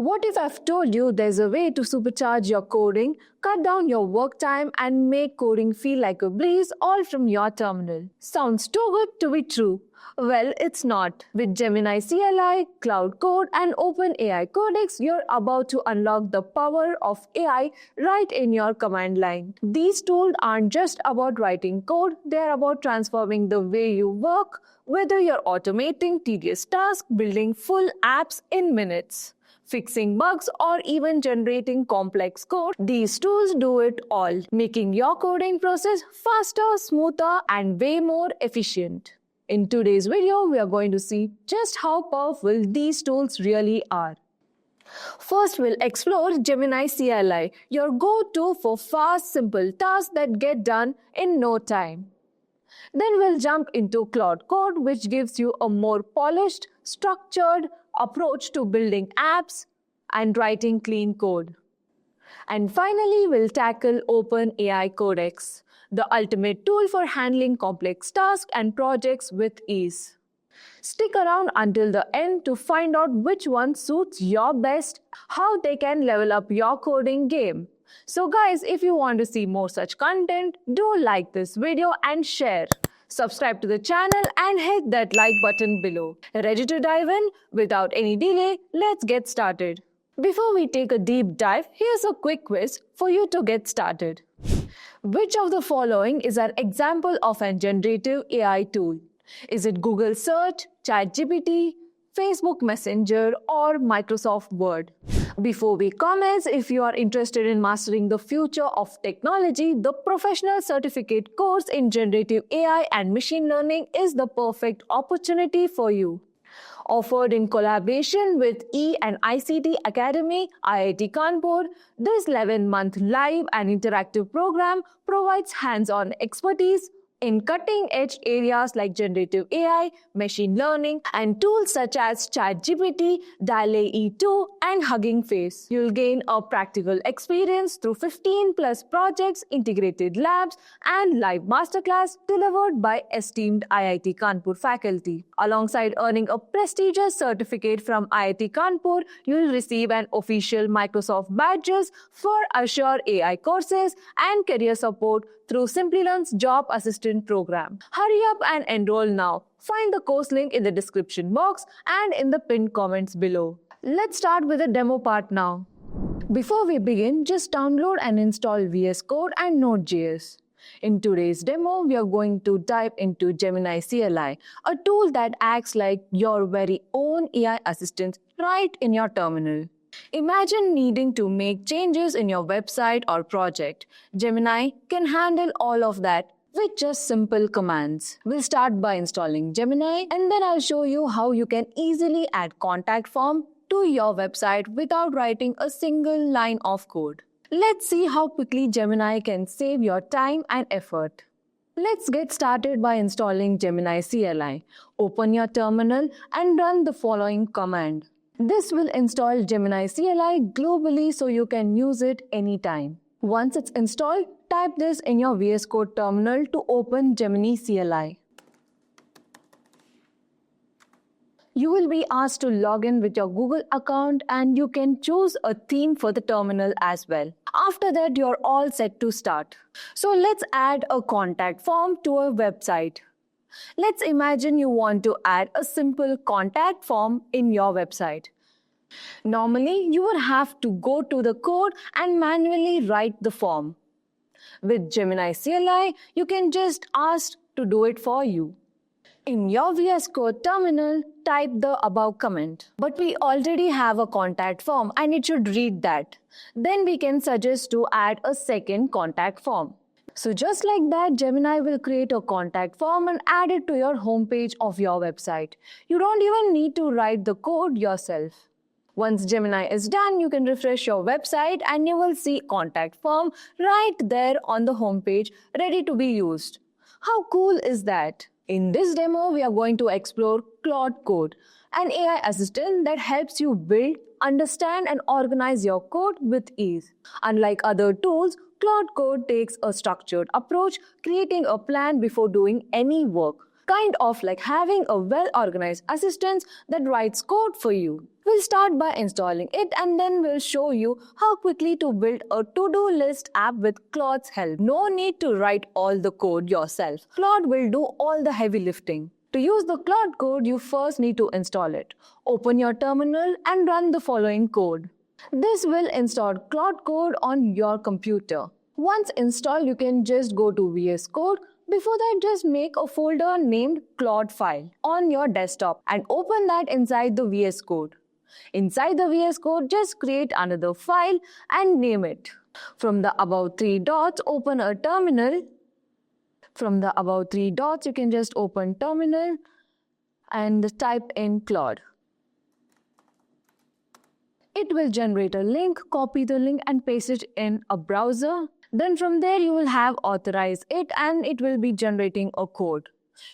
What if I've told you there's a way to supercharge your coding, cut down your work time, and make coding feel like a breeze all from your terminal? Sounds too good to be true. Well, it's not. With Gemini CLI, Claude Code, and OpenAI Codex, you're about to unlock the power of AI right in your command line. These tools aren't just about writing code, they're about transforming the way you work, whether you're automating tedious tasks, building full apps in minutes, fixing bugs, or even generating complex code. These tools do it all, making your coding process faster, smoother, and way more efficient. In today's video, we are going to see just how powerful these tools really are. First, we'll explore Gemini CLI, your go-to for fast, simple tasks that get done in no time. Then we'll jump into Claude Code, which gives you a more polished, structured approach to building apps and writing clean code. And finally, we'll tackle OpenAI Codex, the ultimate tool for handling complex tasks and projects with ease. Stick around until the end to find out which one suits your best, how they can level up your coding game. So guys, if you want to see more such content, do like this video and share. Subscribe to the channel and hit that like button below. Ready to dive in? Without any delay, let's get started. Before we take a deep dive, here's a quick quiz for you to get started. Which of the following is an example of a generative AI tool? Is it Google Search, ChatGPT, Facebook Messenger, or Microsoft Word? Before we commence, if you are interested in mastering the future of technology, the professional certificate course in generative AI and machine learning is the perfect opportunity for you. Offered in collaboration with and ICT Academy, IIT Kanpur, this 11-month live and interactive program provides hands-on expertise in cutting-edge areas like generative AI, machine learning, and tools such as ChatGPT, DALL-E 2, and Hugging Face. You'll gain a practical experience through 15+ projects, integrated labs, and live masterclass delivered by esteemed IIT Kanpur faculty. Alongside earning a prestigious certificate from IIT Kanpur, you'll receive an official Microsoft badges for Azure AI courses and career support through Simplilearn's Job Assistant program. Hurry up and enroll now. Find the course link in the description box and in the pinned comments below. Let's start with the demo part now. Before we begin, just download and install VS Code and Node.js. In today's demo, we are going to dive into Gemini CLI, a tool that acts like your very own AI assistant right in your terminal. Imagine needing to make changes in your website or project. Gemini can handle all of that with just simple commands. We'll start by installing Gemini, and then I'll show you how you can easily add contact form to your website without writing a single line of code. Let's see how quickly Gemini can save your time and effort. Let's get started by installing Gemini CLI. Open your terminal and run the following command. This will install Gemini CLI globally so you can use it anytime. Once it's installed, type this in your VS Code terminal to open Gemini CLI. You will be asked to log in with your Google account and you can choose a theme for the terminal as well. After that, you're all set to start. So let's add a contact form to a website. Let's imagine you want to add a simple contact form in your website. Normally, you would have to go to the code and manually write the form. With Gemini CLI, you can just ask to do it for you. In your VS Code terminal, type the above comment. But we already have a contact form and it should read that. Then we can suggest to add a second contact form. So just like that, Gemini will create a contact form and add it to your homepage of your website. You don't even need to write the code yourself. Once Gemini is done, you can refresh your website and you will see contact form right there on the homepage, ready to be used. How cool is that? In this demo, we are going to explore Claude Code, an AI assistant that helps you build, understand, and organize your code with ease. Unlike other tools, Claude Code takes a structured approach, creating a plan before doing any work. Kind of like having a well-organized assistant that writes code for you. We'll start by installing it and then we'll show you how quickly to build a to-do list app with Claude's help. No need to write all the code yourself. Claude will do all the heavy lifting. To use the Claude Code, you first need to install it. Open your terminal and run the following code. This will install Claude Code on your computer. Once installed, you can just go to VS Code. Before that, just make a folder named Claude file on your desktop and open that inside the VS Code. Inside the VS Code, just create another file and name it. From the above three dots, open a terminal. From the above three dots, you can just open terminal and type in Claude. It will generate a link, copy the link and paste it in a browser. Then from there you will have authorize it and it will be generating a code.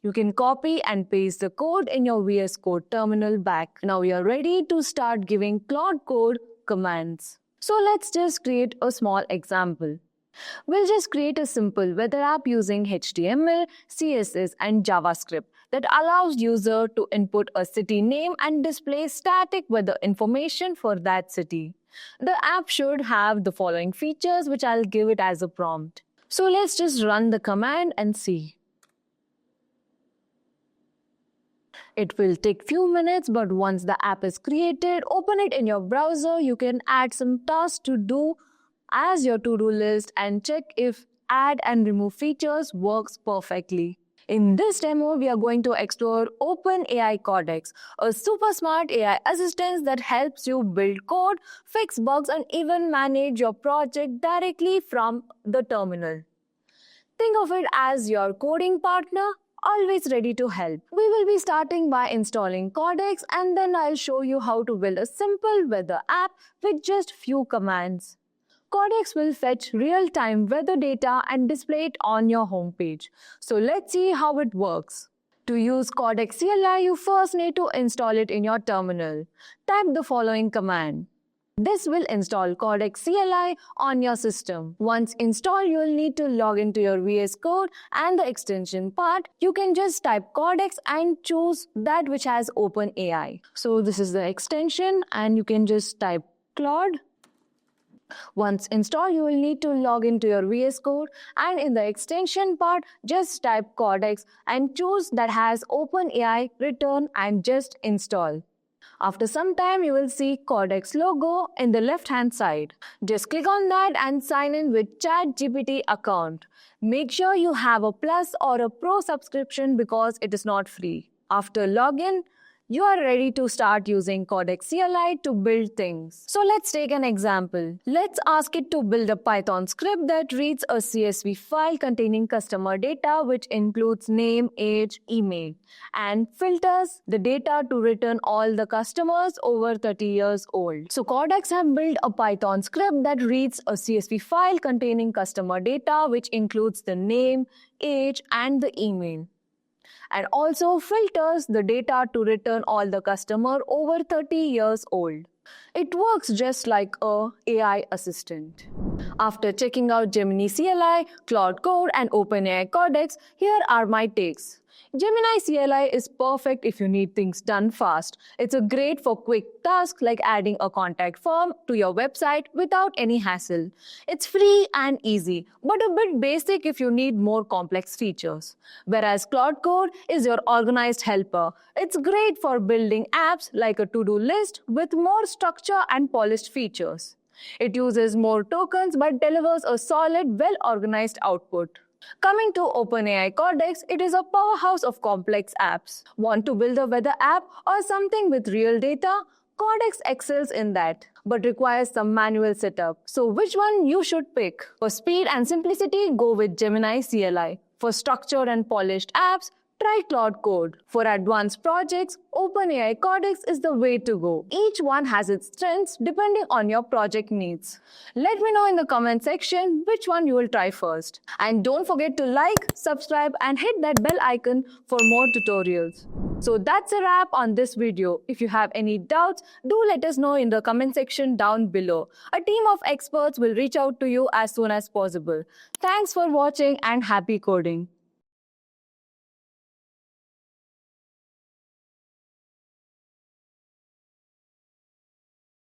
You can copy and paste the code in your VS Code terminal back. Now we are ready to start giving Claude Code commands. So let's just create a small example. We'll just create a simple weather app using HTML, CSS and JavaScript that allows user to input a city name and display static weather information for that city. The app should have the following features which I'll give it as a prompt. So let's just run the command and see. It will take few minutes, but once the app is created, open it in your browser. You can add some tasks to do as your to-do list and check if add and remove features works perfectly. In this demo, we are going to explore OpenAI Codex, a super smart AI assistant that helps you build code, fix bugs, and even manage your project directly from the terminal. Think of it as your coding partner, always ready to help. We will be starting by installing Codex and then I'll show you how to build a simple weather app with just few commands. Codex will fetch real-time weather data and display it on your homepage. So let's see how it works. To use Codex CLI, you first need to install it in your terminal. Type the following command. This will install Codex CLI on your system. Once installed, you will need to log into your VS Code and the extension part. You can just type Codex and choose that which has OpenAI. So this is the extension and you can just type Claude. Once installed, you will need to log into your VS Code and in the extension part, just type Codex and choose that has OpenAI, return and just install. After some time, you will see Codex logo in the left-hand side. Just click on that and sign in with ChatGPT account. Make sure you have a Plus or a Pro subscription because it is not free. After login, you are ready to start using Codex CLI to build things. So let's take an example. Let's ask it to build a Python script that reads a CSV file containing customer data which includes name, age, email, and filters the data to return all the customers over 30 years old. So Codex have built a Python script that reads a CSV file containing customer data which includes the name, age, and the email, and also filters the data to return all the customer over 30 years old. It works just like a AI assistant. After checking out Gemini CLI, Claude Code and OpenAI Codex, here are my takes. Gemini CLI is perfect if you need things done fast. It's a great for quick tasks like adding a contact form to your website without any hassle. It's free and easy, but a bit basic if you need more complex features. Whereas Claude Code is your organized helper. It's great for building apps like a to-do list with more structure and polished features. It uses more tokens but delivers a solid, well-organized output. Coming to OpenAI Codex, it is a powerhouse of complex apps. Want to build a weather app or something with real data? Codex excels in that, but requires some manual setup. So which one you should pick? For speed and simplicity, go with Gemini CLI. For structured and polished apps, try Claude Code. For advanced projects, OpenAI Codex is the way to go. Each one has its strengths depending on your project needs. Let me know in the comment section which one you will try first. And don't forget to like, subscribe and hit that bell icon for more tutorials. So that's a wrap on this video. If you have any doubts, do let us know in the comment section down below. A team of experts will reach out to you as soon as possible. Thanks for watching and happy coding.